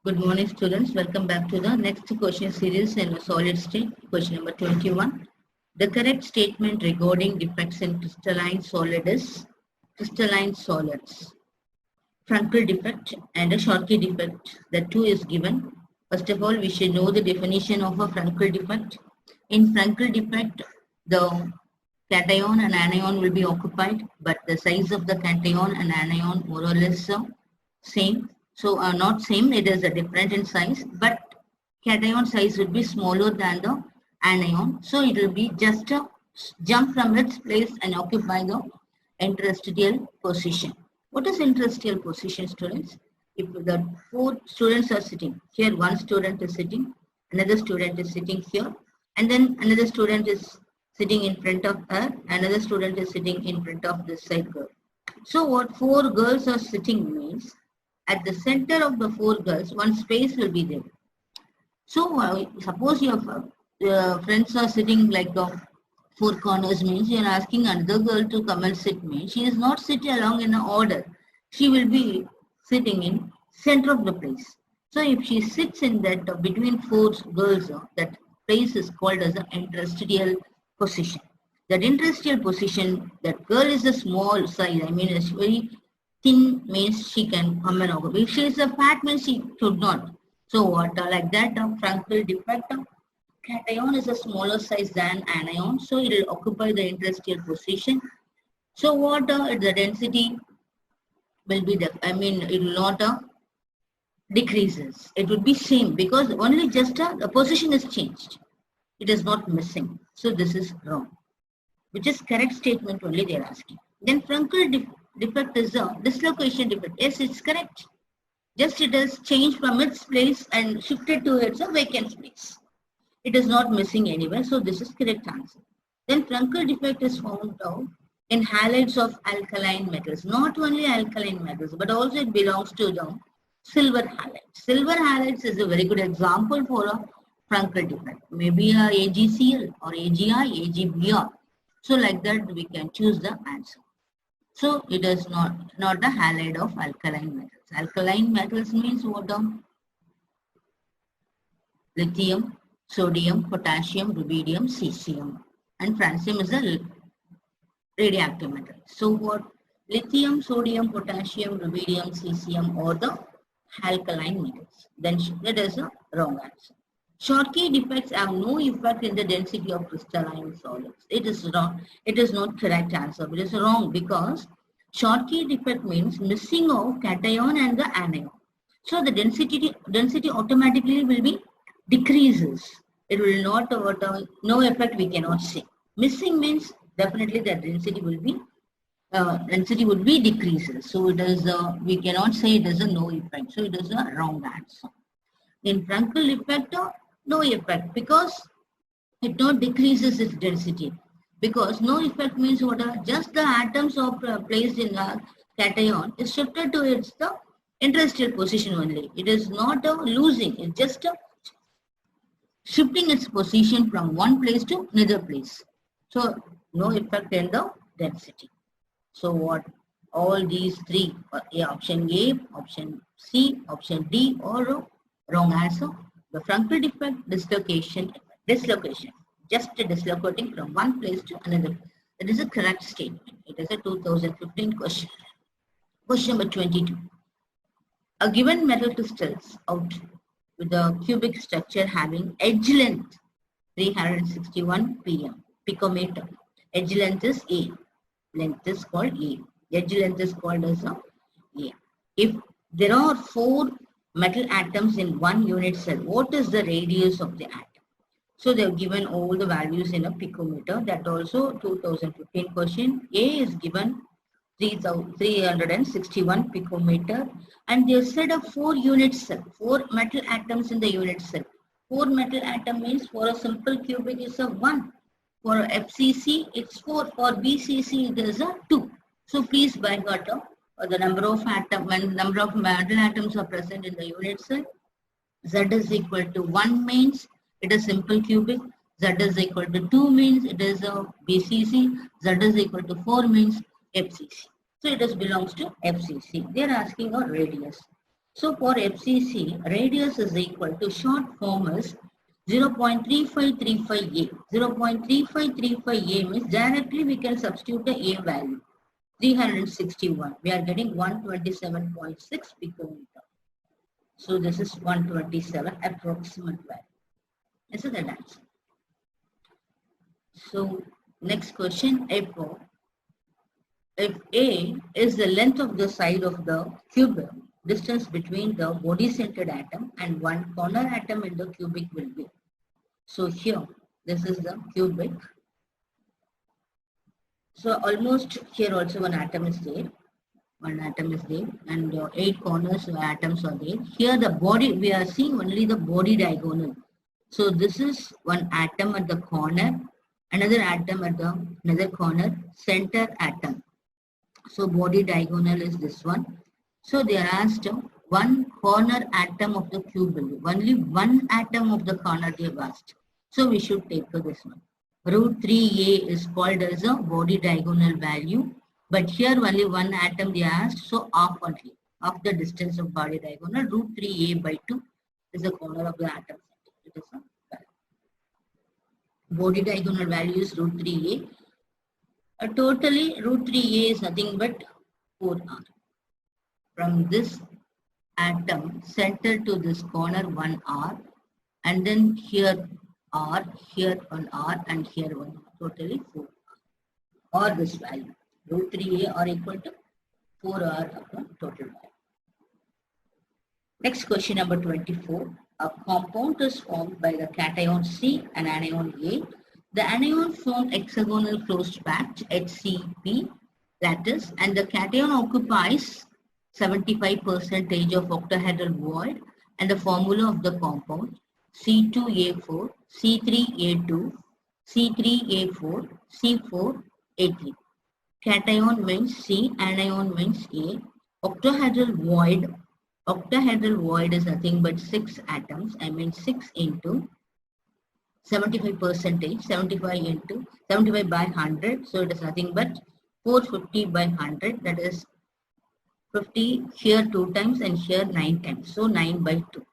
Good morning, students. Welcome back to the next question series in solid state, question number 21. The correct statement regarding defects in crystalline solid is crystalline solids, Frankel defect and a Schottky defect. The two is given. First of all, we should know the definition of a Frankel defect. In Frankel defect, the cation and anion will be occupied, but the size of the cation and anion more or less same. So not same, it is a different in size, but cation size would be smaller than the anion. So it will be just a jump from its place and occupy the interstitial position. What is interstitial position, students? If the four students are sitting, here one student is sitting, another student is sitting here, and then another student is sitting in front of her, another student is sitting in front of this side girl. So what four girls are sitting means, at the center of the four girls, one space will be there. So suppose your friends are sitting like four corners means you are asking another girl to come and sit means she is not sitting along in an order. She will be sitting in center of the place. So if she sits in that between four girls, that place is called as an interstitial position. That interstitial position, that girl is a small size, I mean it's very thin means she can come and over. If she is a fat means she should not. So what like that Frankel defect, cation is a smaller size than anion, so it will occupy the interstitial position. So what the density will be it will not decreases. It would be same because only just the position is changed. It is not missing. So this is wrong, which is correct statement only they are asking. Then Frankel defect is a dislocation defect. Yes, it's correct. Just it has changed from its place and shifted to its vacant place. It is not missing anywhere, so this is correct answer. Then Frankel defect is found out in halides of alkaline metals. Not only alkaline metals, but also it belongs to the silver halides. Silver halides is a very good example for a Frankel defect. Maybe a AgCl or AgI, AgBr. So like that we can choose the answer. So it is not the halide of alkaline metals. Alkaline metals means what? Lithium, sodium, potassium, rubidium, cesium, and francium is a radioactive metal. So what? Lithium, sodium, potassium, rubidium, cesium are the alkaline metals. Then that is a wrong answer. Schottky defects have no effect in the density of crystalline solids. It is wrong. It is not correct answer. It is wrong because Schottky defect means missing of cation and the anion. So the density automatically will be decreases. It will not no effect we cannot say. Missing means definitely the density will be decreases. So it is we cannot say it is a no effect. So it is a wrong answer. In Frankel effect, no effect because it not decreases its density. Because no effect means what? Just the atoms are placed in a cation is shifted to its the interstitial position only. It is not losing. It's just shifting its position from one place to another place. So no effect in the density. So what? All these three, option A, option C, option D, or wrong answer. The Frankel defect, dislocation, just dislocating from one place to another. That is a correct statement. It is a 2015 question. Question number 22. A given metal crystals out with a cubic structure having edge length 361 picometer. Edge length is A. Length is called A. Edge length is called as A. If there are four metal atoms in one unit cell, what is the radius of the atom? So they have given all the values in a picometer. That also 2015 question. A is given 361 picometer, and they said of 4 unit cell, 4 metal atoms in the unit cell. 4 metal atom means for a simple cubic is a 1. For FCC it's 4. For BCC it is a 2. So please by heart the number of atom when number of metal atoms are present in the unit cell. Z is equal to 1 means it is simple cubic. Z is equal to 2 means it is a BCC. Z is equal to 4 means FCC. So it belongs to FCC. They are asking a radius. So for FCC, radius is equal to short form is 0.3535A. 0.3535A means directly we can substitute the A value. 361. We are getting 127.6 picometer. So this is 127 approximate value. This is the answer. So next question, if A is the length of the side of the cubic, distance between the body-centered atom and one corner atom in the cubic will be. So here, this is the cubic. So almost here also one atom is there. One atom is there and 8 corners atoms are there. Here the body, we are seeing only the body diagonal. So this is one atom at the corner, another atom at the another corner, center atom. So body diagonal is this one. So they are asked one corner atom of the cubic. Only one atom of the corner they have asked. So we should take this one. Root 3A is called as a body diagonal value. But here only one atom they asked. So half only. Half the distance of body diagonal. Root 3A by 2 is the corner of the atom. It is a body diagonal value is root 3A. Totally root 3A is nothing but 4R. From this atom center to this corner 1R, and then here R, here 1R, and here 1R. Totally 4R. Or this value. Root 3A are equal to 4R upon total value. Next question number 24. A compound is formed by the cation C and anion A. The anion form hexagonal closed pact HCP lattice, and the cation occupies 75% of octahedral void, and the formula of the compound C2A4, C3A2, C3A4, C4A3. Cation means C, anion means A. Octahedral void is nothing but 6 atoms. I mean 6 into 75%, 75 into 75 by 100. So it is nothing but 450 by 100. That is 50 here 2 times and here 9 times. So 9 by 2.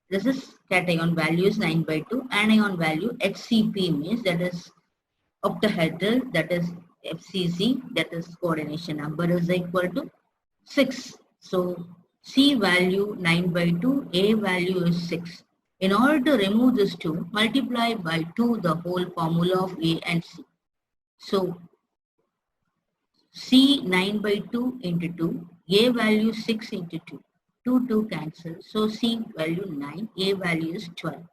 This is cation value is 9 by 2. Anion value HCP means that is octahedral, that is FCC, that is coordination number is equal to 6. So C value 9 by 2, A value is 6. In order to remove this 2, multiply by 2 the whole formula of A and C. So C 9 by 2 into 2, A value 6 into 2. 2 cancel. So C value 9, A value is 12.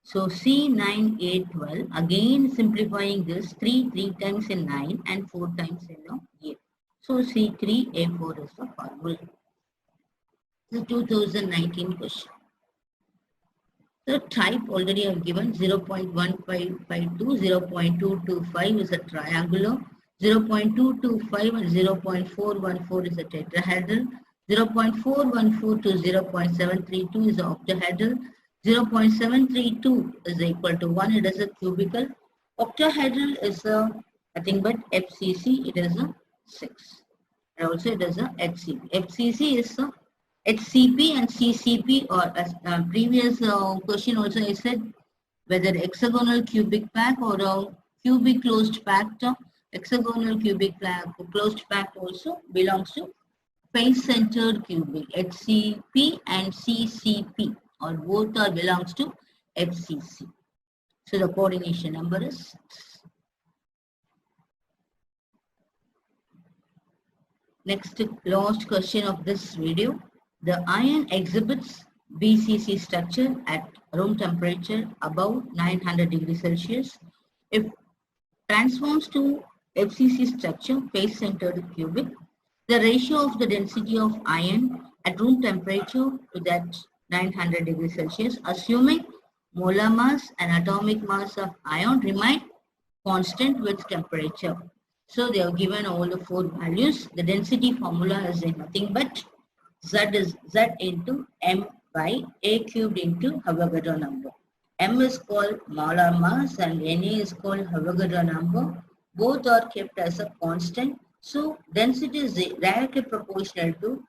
So C9, A12, again simplifying this 3 times in 9 and 4 times in A. So C3, A4 is the formula. The 2019 question. The type already I have given 0.1552, 0.225 is a triangular, 0.225 and 0.414 is a tetrahedral, 0.414 to 0.732 is an octahedral, 0.732 is equal to 1, it is a cubical. Octahedral is a nothing but FCC, it is a 6. And also it is a HCP. FCC is a HCP and CCP, or as previous question also I said, whether hexagonal cubic pack or a cubic closed pact. Hexagonal cubic closed pact also belongs to face-centered cubic, HCP and CCP, or both are belongs to FCC. So the coordination number is 6. Next, last question of this video. The iron exhibits BCC structure at room temperature above 900 degrees Celsius. If transforms to FCC structure, face-centered cubic, the ratio of the density of iron at room temperature to that 900 degrees Celsius, assuming molar mass and atomic mass of iron remain constant with temperature. So they have given all the 4 values. The density formula is nothing but Z is Z into M by A cubed into Avogadro number. M is called molar mass and Na is called Avogadro number. Both are kept as a constant. So density is directly proportional to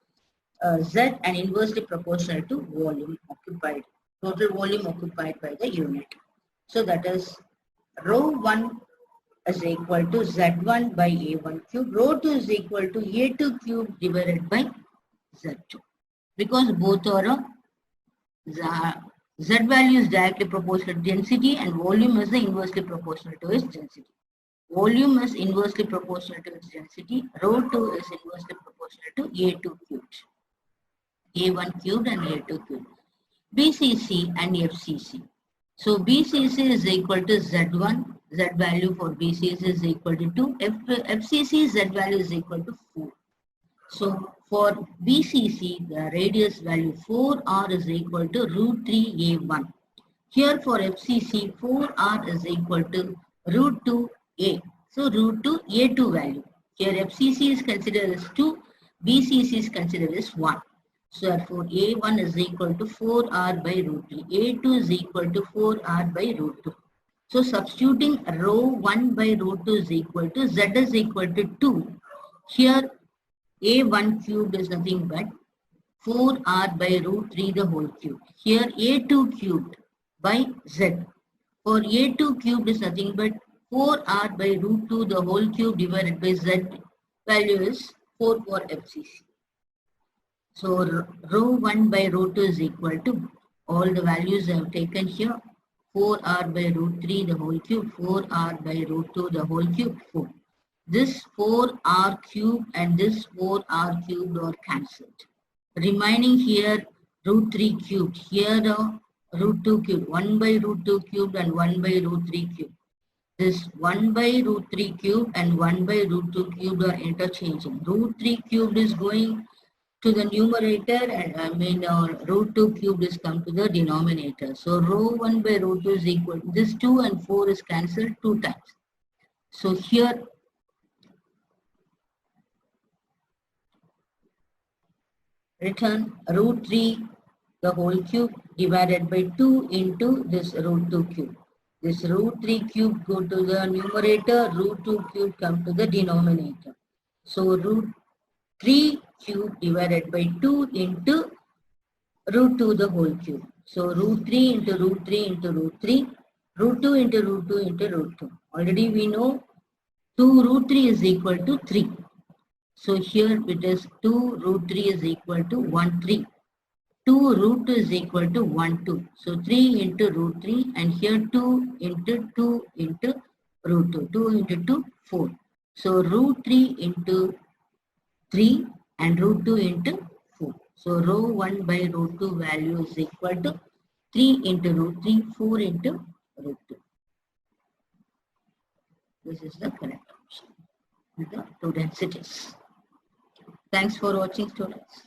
Z and inversely proportional to volume occupied, total volume occupied by the unit. So that is rho 1 is equal to Z1 by A1 cube, rho 2 is equal to A2 cube divided by Z2. Because both are Z value is directly proportional to density and volume is the inversely proportional to its density. Volume is inversely proportional to its density. Rho 2 is inversely proportional to A2 cubed. A1 cubed and A2 cubed. BCC and FCC. So BCC is equal to Z1. Z value for BCC is equal to 2. FCC Z value is equal to 4. So for BCC, the radius value 4R is equal to root 3A1. Here for FCC, 4R is equal to root 2A. So root 2 A2 value. Here FCC is considered as 2, BCC is considered as 1. So therefore A1 is equal to 4R by root 3. A2 is equal to 4R by root 2. So substituting rho 1 by root 2 is equal to Z is equal to 2. Here A1 cubed is nothing but 4R by root 3 the whole cube. Here A2 cubed by Z. For A2 cubed is nothing but 4R by root 2 the whole cube divided by Z value is 4 for FCC. So rho 1 by rho 2 is equal to all the values I have taken here. 4R by root 3 the whole cube, 4R by root 2 the whole cube, 4. This 4R cube and this 4R cubed are cancelled. Remaining here root 3 cubed, here the root 2 cubed, 1 by root 2 cubed and 1 by root 3 cubed. This 1 by root 3 cubed and 1 by root 2 cubed are interchanging. Root 3 cubed is going to the numerator and root 2 cubed is come to the denominator. So rho 1 by root 2 is equal, this 2 and 4 is cancelled 2 times. So here return root 3 the whole cube divided by 2 into this root 2 cube. This root 3 cube go to the numerator, root 2 cube come to the denominator. So root 3 cube divided by 2 into root 2 the whole cube. So root 3 into root 3 into root 3, root 2 into root 2 into root 2. Already we know 2 root 3 is equal to 3. So here it is 2 root 3 is equal to 1 3. 2 root 2 is equal to 1 2. So 3 into root 3 and here 2 into root 2. 2 into 2, 4. So root 3 into 3 and root 2 into 4. So rho 1 by root 2 value is equal to 3 into root 3, 4 into root 2. This is the correct option with the two densities. Thanks for watching, students.